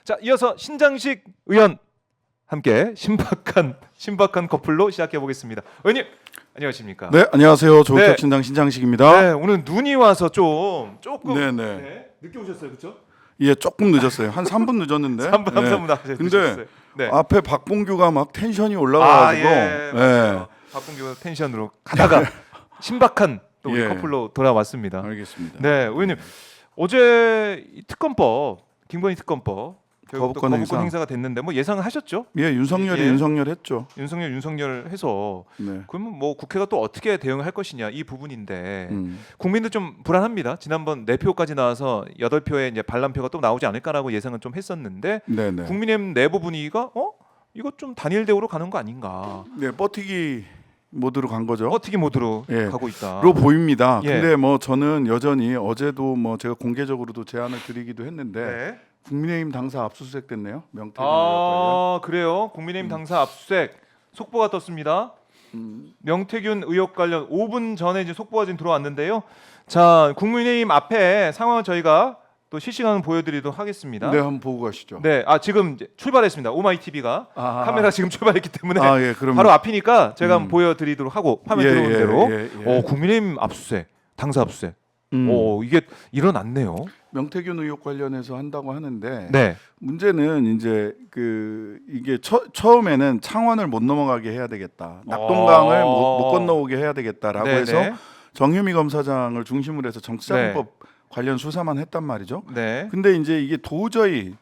자, 이어서 신장식 의원 함께 신박한 커플로 시작해 보겠습니다. 의원님 안녕하십니까? 네, 안녕하세요. 조국 네. 신당 신장식입니다. 네, 오늘 눈이 와서 조금 네네. 늦게 오셨어요, 그렇죠? 예, 조금 늦었어요. 한 3분 늦었는데. 3분 네. 3분 나가셨어요. 근데 네. 앞에 박봉규가 막 텐션이 올라가가지고. 맞아요. 박봉규 텐션으로 가다가 신박한 또 우리 예. 커플로 돌아왔습니다. 알겠습니다. 네, 의원님 어제 이 특검법 김건희 특검법 결국 또 거부권 거부권 행사. 행사가 됐는데 뭐 예상을 하셨죠? 예, 윤석열이 예. 윤석열 했죠. 윤석열 해서 네. 그러면 뭐 국회가 또 어떻게 대응을 할 것이냐 이 부분인데 음. 국민도 좀 불안합니다. 지난번 4표까지 나와서 8표의 이제 반란표가 또 나오지 않을까라고 예상은 좀 했었는데 네네. 국민의힘 내부 분위기가 이거 좀 단일 대우로 가는 거 아닌가? 네, 버티기 모드로 간 거죠. 어떻게 모드로 예. 가고 있다. 로 보입니다. 예. 근데 뭐 저는 여전히 어제도 뭐 제가 공개적으로도 제안을 드리기도 했는데 네. 국민의힘 당사 압수수색 됐네요. 명태균 의원까지요. 그래요. 국민의힘 당사 압수수색 속보가 떴습니다. 명태균 의혹 관련 5분 전에 이제 속보가 지금 들어왔는데요. 자, 국민의힘 앞에 상황을 저희가 또 실시간 보여드리도록 하겠습니다. 네, 한번 보고 가시죠. 네, 지금 이제 출발했습니다. 오마이 TV가 아하. 카메라 지금 출발했기 때문에 예, 그럼 바로 앞이니까 제가 한번 보여드리도록 하고 화면 들어오는 대로. 예. 국민의힘 압수수색, 당사 압수수색. 음. 이게 일어났네요. 명태균 의혹 관련해서 한다고 하는데 네, 문제는 이제 이게 처음에는 창원을 못 넘어가게 해야 되겠다. 낙동강을 못 건너오게 해야 되겠다라고 네, 해서 네. 정유미 검사장을 중심으로 해서 정치자금법 관련 수사만 했단 말이죠. 네. 근데 이제 이게 도저히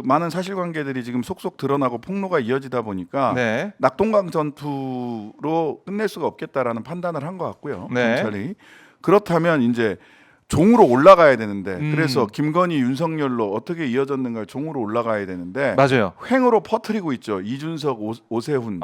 많은 사실관계들이 지금 속속 드러나고 폭로가 이어지다 보니까 네. 낙동강 전투로 끝낼 수가 없겠다라는 판단을 한 것 같고요. 네. 검찰이 그렇다면 이제 종으로 올라가야 되는데 그래서 음. 김건희 윤석열로 어떻게 이어졌는가 종으로 올라가야 되는데 맞아요. 횡으로 퍼뜨리고 있죠. 이준석, 오세훈,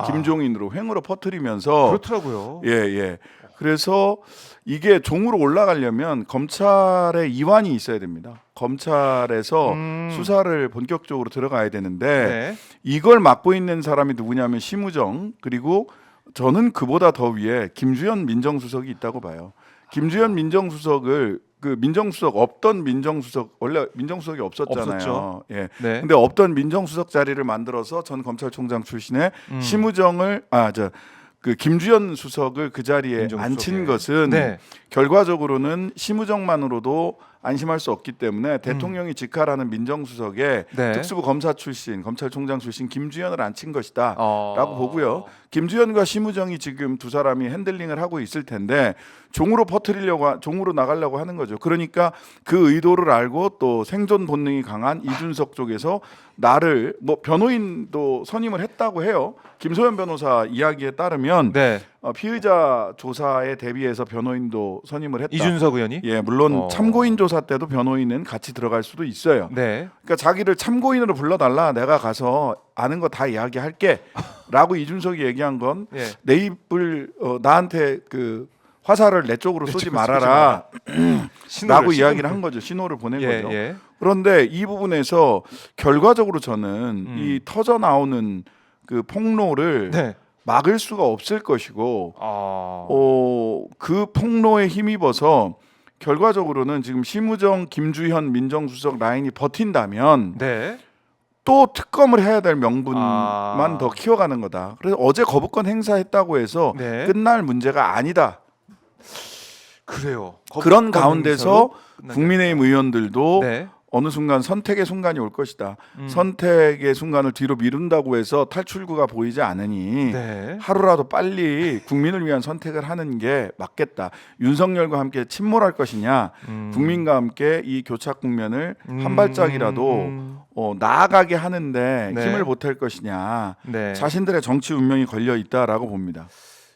김종인으로 횡으로 퍼뜨리면서 그렇더라고요. 예. 그래서 이게 종으로 올라가려면 검찰의 이완이 있어야 됩니다. 검찰에서 수사를 본격적으로 들어가야 되는데 네. 이걸 맡고 있는 사람이 누구냐면 심우정 그리고 저는 그보다 더 위에 김주현 민정수석이 있다고 봐요. 김주현 민정수석을 민정수석 없던 민정수석 원래 민정수석이 없었잖아요. 없었죠. 예. 네. 근데 없던 민정수석 자리를 만들어서 전 검찰총장 출신의 심우정을 김주현 수석을 그 자리에 민정수석에. 앉힌 것은 네. 결과적으로는 심우정만으로도 안심할 수 없기 때문에 대통령이 직할하는 민정수석에 네. 특수부 검사 출신, 검찰총장 출신 김주현을 앉힌 것이다. 어. 라고 보고요. 김주현과 심우정이 지금 두 사람이 핸들링을 하고 있을 텐데 종으로 종으로 나가려고 하는 거죠. 그러니까 그 의도를 알고 또 생존 본능이 강한 이준석 쪽에서 나를 변호인도 선임을 했다고 해요. 김소연 변호사 이야기에 따르면 네. 피의자 조사에 대비해서 변호인도 선임을 했다. 이준석 의원이. 예, 물론 참고인 조사 때도 변호인은 같이 들어갈 수도 있어요. 네. 그러니까 자기를 참고인으로 불러달라. 내가 가서 아는 거 다 이야기할게.라고 이준석이 얘기한 건 예. 내 입을 나한테 화살을 내 쪽으로 쏘지 쪽으로 말아라. 라고 신호를 이야기를 한 거죠. 신호를 보낸 예, 거죠. 예. 그런데 이 부분에서 결과적으로 저는 이 터져 나오는 그 폭로를 네. 막을 수가 없을 것이고 아. 그 폭로에 힘입어서 결과적으로는 지금 심우정, 김주현 민정수석 라인이 버틴다면 네. 또 특검을 해야 될 명분만 더 키워가는 거다. 그래서 어제 거부권 행사했다고 해서 네. 끝날 문제가 아니다. 그래요. 그런 가운데서 끝나지 국민의힘 의원들도 네. 어느 순간 선택의 순간이 올 것이다. 선택의 순간을 뒤로 미룬다고 해서 탈출구가 보이지 않으니 네. 하루라도 빨리 국민을 위한 선택을 하는 게 맞겠다. 윤석열과 함께 침몰할 것이냐, 국민과 함께 이 교착 국면을 한 발짝이라도 나아가게 하는데 네. 힘을 보탤 것이냐, 네. 자신들의 정치 운명이 걸려 있다라고 봅니다.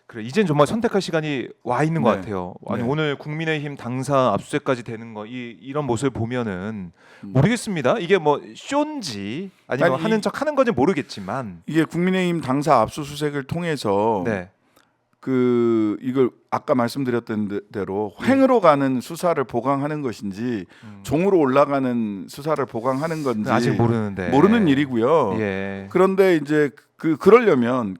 그래, 이젠 정말 선택할 시간이 와 있는 것 네. 같아요. 아니 네. 오늘 국민의힘 당사 압수수색까지 되는 거 이런 모습을 보면은 모르겠습니다. 이게 뭐 쇼인지 아니면 아니, 하는 척 하는 건지 모르겠지만 이게 국민의힘 당사 압수수색을 통해서 네. 이걸 아까 말씀드렸던 대로 횡으로 가는 수사를 보강하는 것인지 종으로 올라가는 수사를 보강하는 건지 아직 모르는데 모르는 일이고요. 예. 그런데 이제 그러려면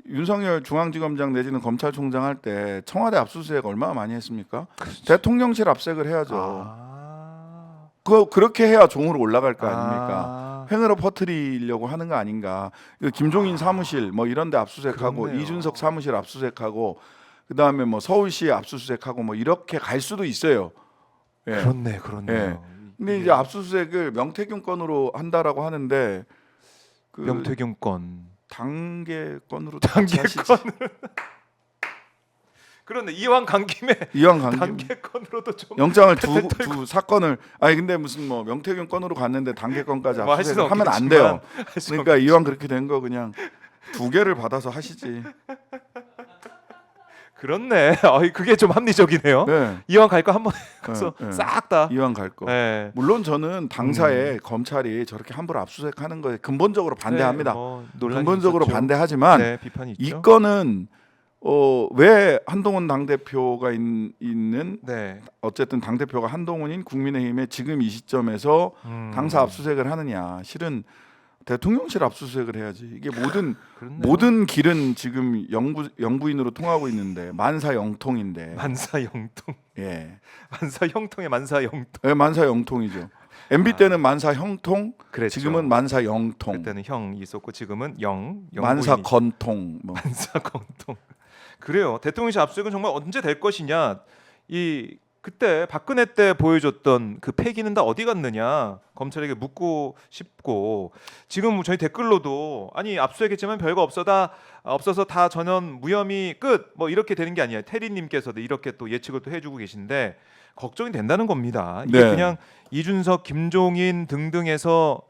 윤석열 중앙지검장 내지는 검찰총장 할 때 청와대 압수수색 얼마나 많이 했습니까? 대통령실 압색을 해야죠. 그렇게 해야 종으로 올라갈 거 아닙니까? 아, 횡으로 퍼뜨리려고 하는 거 아닌가? 김종인 사무실 뭐 이런데 압수수색하고 그렇네요. 이준석 사무실 압수수색하고 그다음에 뭐 서울시 압수수색하고 뭐 이렇게 갈 수도 있어요. 예. 그렇네요. 예. 근데 이게 이제 압수수색을 명태균 건으로 한다라고 하는데 그 명태균 건 단계 건으로 단계 하시지. 그런데 이왕 간 김에 이왕 간 김에 단계 건으로도 좀 영장을 두 사건을 아니 근데 무슨 뭐 명태균 건으로 갔는데 단계 건까지 뭐할 수는 압수수색을 하면 안 돼요. 없겠지만 할수 그러니까 이왕 그렇게 된 거 그냥 2개를 받아서 하시지. 그렇네. 그게 좀 합리적이네요. 네. 이왕 갈 거 한번 가서 네. 싹 다. 이왕 갈 거. 네. 물론 저는 당사에 검찰이 저렇게 함부로 압수수색하는 거에 근본적으로 반대합니다. 네, 뭐 논란이 근본적으로 있었죠. 반대하지만 네, 비판이 이 있죠. 건은 왜 한동훈 당대표가 있는 네. 어쨌든 당대표가 한동훈인 국민의힘에 지금 이 시점에서 당사 압수수색을 하느냐. 실은 대통령실 압수수색을 해야지. 이게 그렇네요. 모든 길은 지금 영부인으로 통하고 있는데 만사 영통인데. 만사형통. 예. 만사형통의 만사형통. 예, 만사 영통이죠. MB 때는 만사 형통, 그랬죠. 지금은 만사 영통, 그때는 형 있었고 지금은 영. 만사 영부인이 건통. 뭐. 만사건통. 그래요. 대통령실 압수수색은 정말 언제 될 것이냐. 그때 박근혜 때 보여줬던 그 패기는 다 어디 갔느냐 검찰에게 묻고 싶고 지금 저희 댓글로도 아니 압수수색했지만 별거 없어서 다 전원 무혐의 끝 뭐 이렇게 되는 게 아니에요. 테리님께서도 이렇게 또 예측을 또 해주고 계신데 걱정이 된다는 겁니다. 이게 네. 그냥 이준석, 김종인 등등에서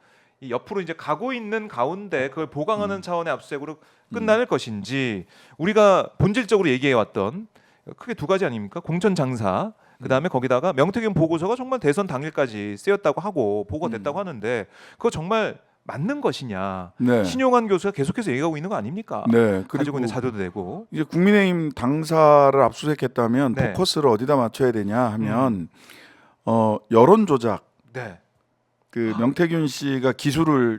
이 옆으로 이제 가고 있는 가운데 그걸 보강하는 차원의 압수수색으로 끝날 것인지 우리가 본질적으로 얘기해 왔던 크게 두 가지 아닙니까? 공천 장사 그다음에 거기다가 명태균 보고서가 정말 대선 당일까지 쓰였다고 하고 보고가 됐다고 하는데 그거 정말 맞는 것이냐? 네. 신용환 교수가 계속해서 얘기하고 있는 거 아닙니까? 네. 가지고 그리고 있는 자료도 되고. 이제 국민의힘 당사를 압수수색했다면 네. 포커스를 어디다 맞춰야 되냐 하면 여론 조작. 네. 그 명태균 씨가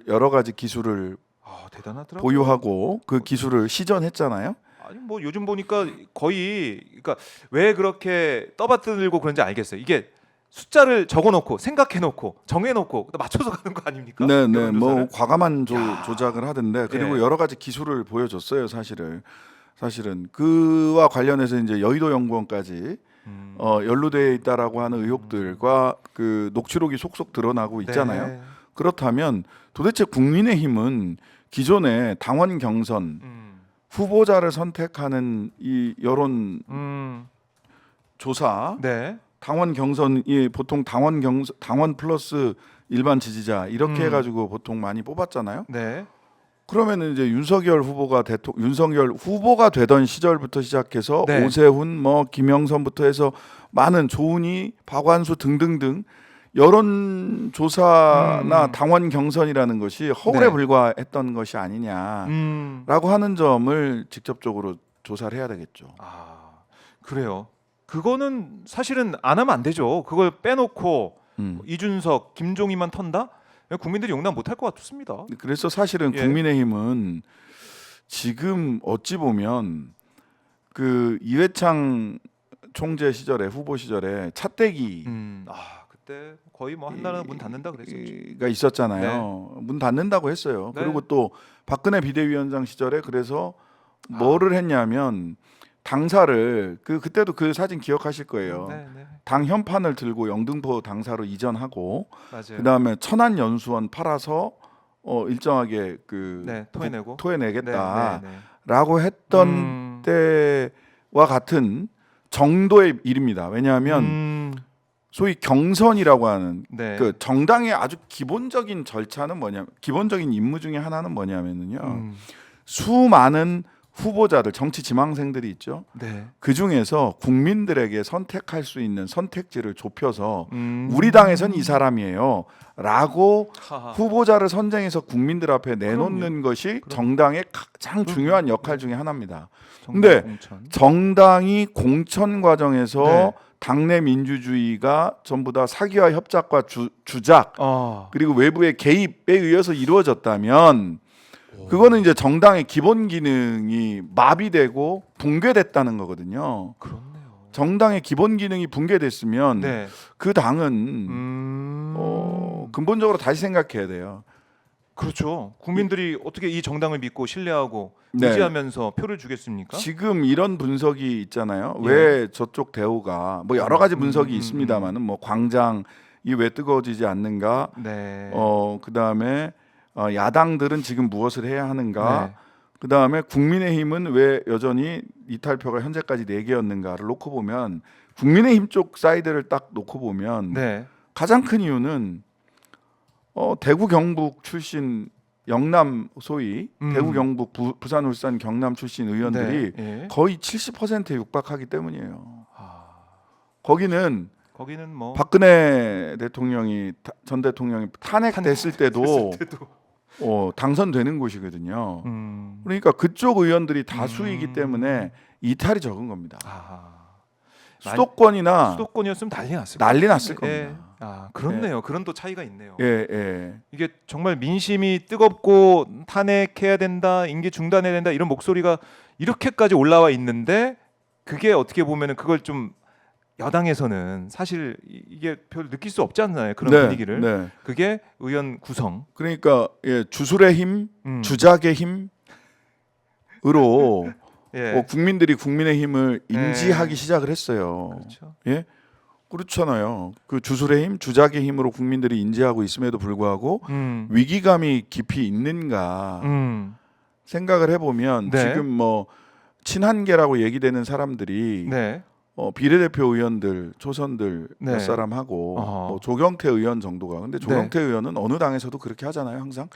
여러 가지 기술을 대단하더라고요. 보유하고 그 기술을 시전했잖아요. 아니 뭐 요즘 보니까 거의 그러니까 왜 그렇게 떠받들고 그런지 알겠어요. 이게 숫자를 적어놓고 생각해놓고 정해놓고 맞춰서 가는 거 아닙니까? 네, 네, 여론조사를? 뭐 과감한 조작을 하던데 그리고 예. 여러 가지 기술을 보여줬어요, 사실은 그와 관련해서 이제 여의도 연구원까지 연루되어 있다라고 하는 의혹들과 그 녹취록이 속속 드러나고 있잖아요. 네. 그렇다면 도대체 국민의힘은 기존의 당원 경선 후보자를 선택하는 이 여론 조사 네. 당원 경선이 보통 당원 플러스 일반 지지자 이렇게 해가지고 보통 많이 뽑았잖아요. 네. 그러면은 이제 윤석열 후보가 되던 시절부터 시작해서 네. 오세훈 뭐 김영선부터 해서 많은 조은희, 박완수 등등등 여론 조사나 당원 경선이라는 것이 허울에 네. 불과했던 것이 아니냐라고 하는 점을 직접적으로 조사를 해야 되겠죠. 그래요. 그거는 사실은 안 하면 안 되죠. 그걸 빼놓고 이준석, 김종인만 턴다? 국민들이 용납 못할 것 같습니다. 그래서 사실은 예. 국민의힘은 지금 어찌 보면 그 이회창 총재 시절에 후보 시절에 차떼기 그때 거의 뭐 한나라 문 닫는다 그랬었죠. 가 있었잖아요. 문 닫는다고 했어요. 네. 그리고 또 박근혜 비대위원장 시절에 그래서 뭐를 했냐면 당사를 그때도 그 사진 기억하실 거예요. 네, 네. 당 현판을 들고 영등포 당사로 이전하고 맞아요. 그다음에 천안 연수원 팔아서 일정하게 네, 토해내고. 토해내겠다라고 네. 했던 때와 같은 정도의 일입니다. 왜냐하면 소위 경선이라고 하는 네. 그 정당의 아주 기본적인 절차는 기본적인 임무 중에 하나는 뭐냐면요. 수많은 후보자들, 정치 지망생들이 있죠. 네. 그 중에서 국민들에게 선택할 수 있는 선택지를 좁혀서 우리 당에선 이 사람이에요.라고 후보자를 선정해서 국민들 앞에 내놓는 것이 정당의 가장 중요한 역할 중에 하나입니다. 근데 정당이 공천 과정에서 네. 당내 민주주의가 전부 다 사기와 협작과 주작 그리고 외부의 개입에 의해서 이루어졌다면 그거는 이제 정당의 기본 기능이 마비되고 붕괴됐다는 거거든요. 그렇네요. 정당의 기본 기능이 붕괴됐으면 네. 그 당은 근본적으로 다시 생각해야 돼요. 그렇죠. 국민들이 어떻게 이 정당을 믿고 신뢰하고 네. 의지하면서 표를 주겠습니까? 지금 이런 분석이 있잖아요. 예. 왜 저쪽 대우가 뭐 여러 가지 분석이 음. 있습니다만은 뭐 광장이 왜 뜨거워지지 않는가? 네. 그다음에 야당들은 지금 무엇을 해야 하는가? 네. 그다음에 국민의힘은 왜 여전히 이탈표가 현재까지 4개였는가를 놓고 보면 국민의힘 쪽 사이드를 딱 놓고 보면 네. 가장 큰 이유는 대구 경북 출신 영남 소위 대구 경북 부산 울산 경남 출신 의원들이 네. 예. 거의 70%에 육박하기 때문이에요. 아, 거기는 거기는 뭐 박근혜 대통령이 전 대통령이 탄핵됐을 때도 당선되는 곳이거든요. 그러니까 그쪽 의원들이 다수이기 때문에 이탈이 적은 겁니다. 수도권이나 수도권이었으면 난리 났을 난리 났을 예. 겁니다. 아, 그렇네요. 그런 또 차이가 있네요. 예. 이게 정말 민심이 뜨겁고 탄핵해야 된다, 임기 중단해야 된다 이런 목소리가 이렇게까지 올라와 있는데 그게 어떻게 보면은 그걸 좀 여당에서는 사실 이게 별 느낄 수 없지 않나요? 그런 분위기를. 네. 그게 의원 구성. 그러니까 주술의 힘, 주작의 힘으로 예. 국민들이 국민의힘을 인지하기 예. 시작을 했어요. 그렇죠. 예, 그렇잖아요. 그 주술의 힘, 주작의 힘으로 국민들이 인지하고 있음에도 불구하고 위기감이 깊이 있는가 생각을 해보면 네. 지금 뭐 친한계라고 얘기되는 사람들이 네. 비례대표 의원들 초선들 네. 몇 사람 하고 어허. 뭐 조경태 의원 정도가 근데 조경태 의원은 어느 당에서도 그렇게 하잖아요. 항상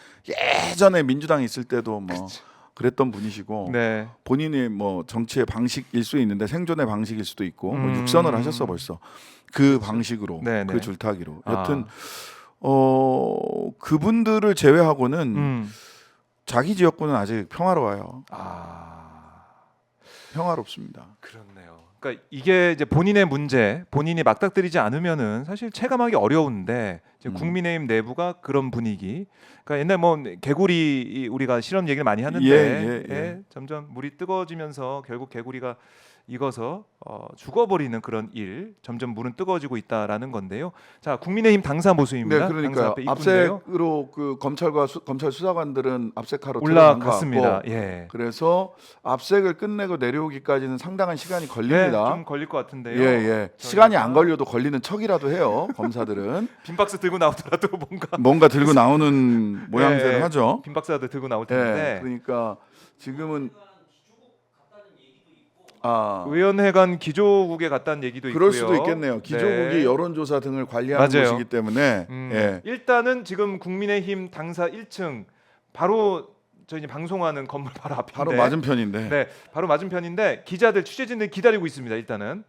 예전에 민주당 있을 때도 뭐 그랬던 분이시고 네. 본인이 뭐 정치의 방식일 수 있는데 생존의 방식일 수도 있고 뭐 육선을 하셨어 벌써 그 방식으로 네네. 그 줄타기로 여튼 그분들을 제외하고는 자기 지역구는 아직 평화로워요. 평화롭습니다. 그렇네요. 그러니까 이게 이제 본인의 문제, 본인이 막닥뜨리지 않으면은 사실 체감하기 어려운데 지금 국민의힘 내부가 그런 분위기. 그러니까 옛날 뭐 개구리 우리가 실험 얘기를 많이 하는데 예. 점점 물이 뜨거워지면서 결국 개구리가 익어서 죽어버리는 그런 일. 점점 물은 뜨거워지고 있다라는 건데요. 자, 국민의힘 당사 모습입니다. 네, 그러니까 당사 앞에 입구인데요. 압색으로 그 검찰과 검찰 수사관들은 압색하러 올라갔습니다. 들어간 것 같고 예. 그래서 압색을 끝내고 내려오기까지는 상당한 시간이 걸립니다. 네, 좀 걸릴 것 같은데요. 예. 시간이 안 걸려도 걸리는 척이라도 해요. 검사들은 빈 박스 들고 나오더라도 뭔가 들고 나오는 모양새를 하죠. 빈 박스라도 들고 나올 예. 텐데. 그러니까 지금은 의원회관 기조국에 갔다는 얘기도 있고요. 그럴 수도 있겠네요. 기조국이 네. 여론조사 등을 관리하는 맞아요. 곳이기 때문에 예. 일단은 지금 국민의힘 당사 1층 바로 저희 이제 방송하는 건물 바로 앞인데 바로 맞은편인데 네, 바로 맞은편인데 기자들 취재진들 기다리고 있습니다. 일단은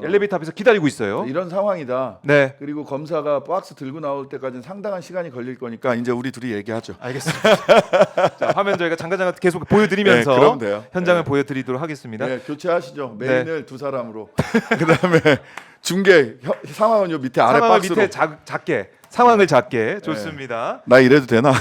엘리베이터 앞에서 기다리고 있어요. 이런 상황이다. 네. 그리고 검사가 박스 들고 나올 때까지는 상당한 시간이 걸릴 거니까 이제 우리 둘이 얘기하죠. 알겠습니다. 자, 화면 저희가 잠깐 계속 보여드리면서 그럼 돼요. 현장을 보여드리도록 하겠습니다. 네, 교체하시죠. 메인을 두 사람으로. 그다음에 중계 상황은 요 밑에 아래 상황을 박스로. 밑에 작게 상황을 작게 좋습니다. 나 이래도 되나?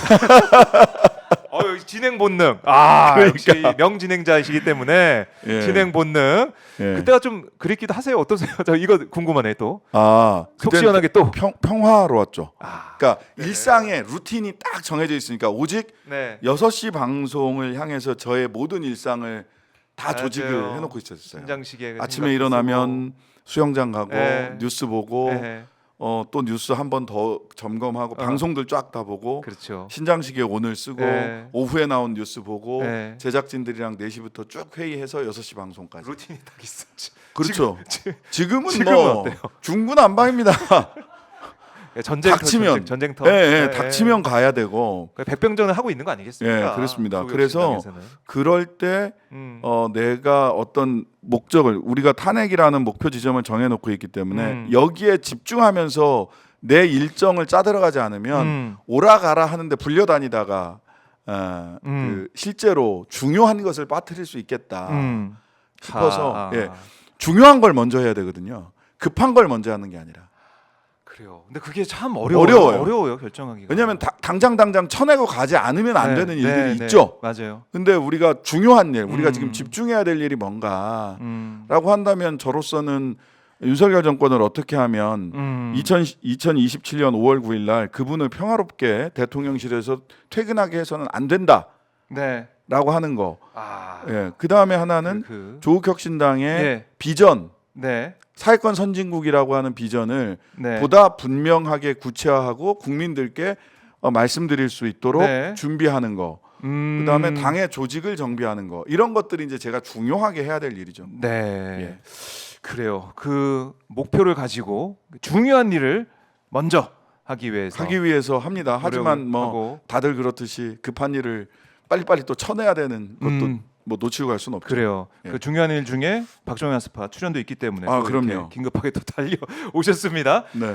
진행 본능. 그러니까. 역시 명진행자이시기 때문에 예. 진행 본능. 예. 그때가 좀 그립기도 하세요. 어떠세요? 저 이거 궁금하네 또. 속 그때는 시원하게 또. 평화로웠죠. 네. 그러니까 일상의 루틴이 딱 정해져 있으니까 오직 네. 6시 방송을 향해서 저의 모든 일상을 다 맞아요. 조직을 해놓고 있었어요. 신장시계 아침에 일어나면 수영장 가고 네. 뉴스 보고 네. 또 뉴스 한 번 더 점검하고 방송들 쫙 다 보고 그렇죠. 신장시계 오늘 쓰고 네. 오후에 나온 뉴스 보고 네. 제작진들이랑 4시부터 쭉 회의해서 6시 방송까지. 루틴이 딱 있었지. 그렇죠. 지금은 지금은 뭐 어때요? 중구난방입니다. 전쟁터. 전쟁터. 예, 닥치면 가야 되고. 백병전을 하고 있는 거 아니겠습니까? 예, 그렇습니다. 조국 그래서 신당에서는. 그럴 때 내가 어떤 목적을 우리가 탄핵이라는 목표 지점을 정해놓고 있기 때문에 여기에 집중하면서 내 일정을 짜들어가지 않으면 오라가라 하는데 불려다니다가 그 실제로 중요한 것을 빠뜨릴 수 있겠다 싶어서 중요한 걸 먼저 해야 되거든요. 급한 걸 먼저 하는 게 아니라. 그래요. 근데 그게 참 어려워요 결정하기가. 왜냐하면 당장 쳐내고 가지 않으면 안 되는 일들이 있죠. 맞아요. 근데 우리가 중요한 일, 우리가 지금 집중해야 될 일이 뭔가라고 한다면 저로서는 윤석열 정권을 어떻게 하면 2027년 5월 9일 날 그분을 평화롭게 대통령실에서 퇴근하게 해서는 안 된다라고 네. 하는 거. 아. 예. 그다음에 하나는 조국혁신당의 예. 비전, 네. 사회권 선진국이라고 하는 비전을 네. 보다 분명하게 구체화하고 국민들께 말씀드릴 수 있도록 네. 준비하는 거. 그다음에 당의 조직을 정비하는 거. 이런 것들이 이제 제가 중요하게 해야 될 일이죠. 네. 예. 그래요. 그 목표를 가지고 중요한 일을 먼저 하기 위해서 합니다. 하지만 뭐 하고. 다들 그렇듯이 급한 일을 빨리빨리 또 쳐내야 되는 것도 뭐 놓치고 갈 수는 없죠. 그래요. 예. 그 중요한 일 중에 박정현 스파 출연도 있기 때문에 아, 또 이렇게 그럼요. 긴급하게 또 달려 오셨습니다. 네.